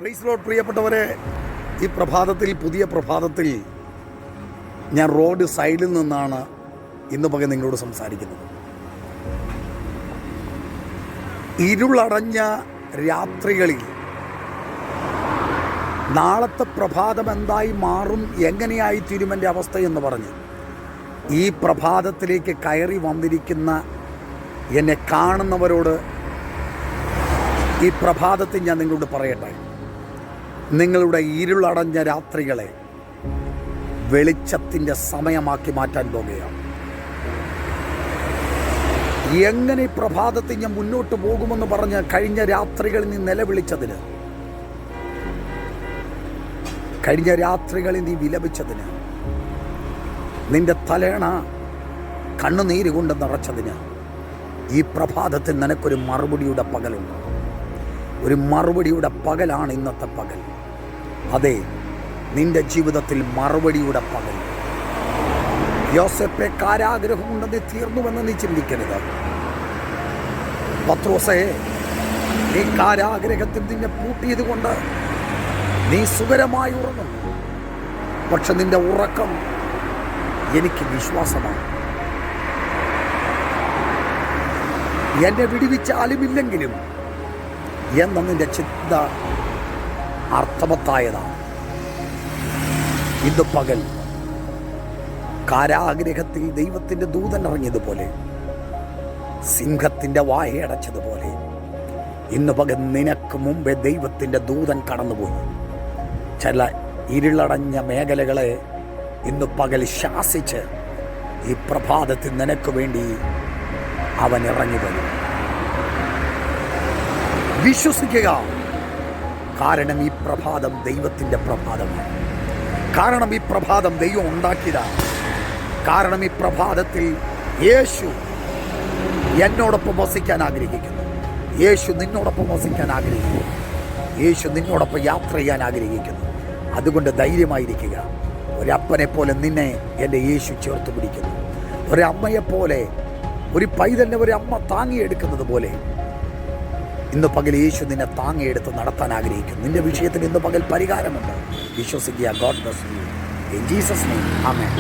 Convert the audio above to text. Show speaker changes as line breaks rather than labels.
Praise Lord പ്രിയപ്പെട്ടവരെ, ഈ പ്രഭാതത്തിൽ, പുതിയ പ്രഭാതത്തിൽ ഞാൻ റോഡ് സൈഡിൽ നിന്നാണ് ഇന്ന് പകൽ നിങ്ങളോട് സംസാരിക്കുന്നത്. ഇരുളടഞ്ഞ രാത്രികളിൽ നാളത്തെ പ്രഭാതം എന്തായി മാറും, എങ്ങനെയായി തീരുമെൻ്റെ അവസ്ഥ എന്ന് പറഞ്ഞ് ഈ പ്രഭാതത്തിലേക്ക് കയറി വന്നിരിക്കുന്ന എന്നെ കാണുന്നവരോട് ഈ പ്രഭാതത്തിൽ ഞാൻ നിങ്ങളോട് പറയട്ടെ, നിങ്ങളുടെ ഇരുളടഞ്ഞ രാത്രികളെ വെളിച്ചത്തിൻ്റെ സമയമാക്കി മാറ്റാൻ പോകുകയാണ്. എങ്ങനെ ഈ പ്രഭാതത്തിൽ ഞാൻ മുന്നോട്ട് പോകുമെന്ന് പറഞ്ഞ് കഴിഞ്ഞ രാത്രികളിൽ നീ നിലവിളിച്ചതിന്, കഴിഞ്ഞ രാത്രികളിൽ നീ വിലപിച്ചതിന്, നിന്റെ തലേണ കണ്ണുനീര് കൊണ്ട് നിറച്ചതിന് ഈ പ്രഭാതത്തിൽ നിനക്കൊരു മറുപടിയുടെ പകലുണ്ട്. ഒരു മറുപടിയുടെ പകലാണ് ഇന്നത്തെ പകൽ. അതെ, നിന്റെ ജീവിതത്തിൽ മറുപടിയുടെ പകൽ. യോസേപ്പെ കാരാഗ്രഹം ഉണ്ടെന്ന് തീർന്നുവെന്ന് നീ ചിന്തിക്കരുത്. പത്രോസേ, നീ കാരാഗ്രഹത്തിൽ നിന്നെ പൂട്ടിയത് കൊണ്ട് നീ സുഖകരമായി ഉറങ്ങുന്നു. പക്ഷെ നിന്റെ ഉറക്കം എനിക്ക് വിശ്വാസമാണ്. എന്നെ വിടുവിച്ചാലുമില്ലെങ്കിലും എന്ന നിന്റെ ചിന്ത അർത്ഥവത്തായതാണ്. ഇന്ന് പകൽ കാരാഗ്രഹത്തിൽ ദൈവത്തിൻ്റെ ദൂതൻ ഇറങ്ങിയതുപോലെ, സിംഹത്തിൻ്റെ വായടച്ചതുപോലെ, ഇന്ന് പകൽ നിനക്ക് മുമ്പേ ദൈവത്തിൻ്റെ ദൂതൻ കടന്നുപോയി. ചില ഇരുളടഞ്ഞ മേഖലകളെ ഇന്ന് പകൽ ശാസിച്ച് ഈ പ്രഭാതത്തിൽ നിനക്ക് വേണ്ടി അവൻ ഇറങ്ങി വരും. വിശ്വസിക്കുക, കാരണം ഈ പ്രഭാതം ദൈവത്തിൻ്റെ പ്രഭാതമാണ്. കാരണം ഈ പ്രഭാതം ദൈവം ഉണ്ടാക്കിയതാണ്. കാരണം ഈ പ്രഭാതത്തിൽ യേശു എന്നോടൊപ്പം വസിക്കാൻ ആഗ്രഹിക്കുന്നു. യേശു നിന്നോടൊപ്പം വസിക്കാൻ ആഗ്രഹിക്കുന്നു. യേശു നിന്നോടൊപ്പം യാത്ര ചെയ്യാൻ ആഗ്രഹിക്കുന്നു. അതുകൊണ്ട് ധൈര്യമായിരിക്കുക. ഒരപ്പനെ പോലെ നിന്നെ എൻ്റെ യേശു ചേർത്ത് പിടിക്കുന്നു. ഒരമ്മയെപ്പോലെ, ഒരു പൈതലിനെ ഒരു അമ്മ താങ്ങിയെടുക്കുന്നത് പോലെ ഇന്ന് പകൽ യേശു നിന്നെ താങ്ങിയെടുത്ത് നടത്താൻ ആഗ്രഹിക്കുന്നു. നിന്റെ വിഷയത്തിന് ഇന്ന് പകൽ പരിഹാരമുണ്ട്. വിശ്വസിക്കുക. God bless you in Jesus name. Amen.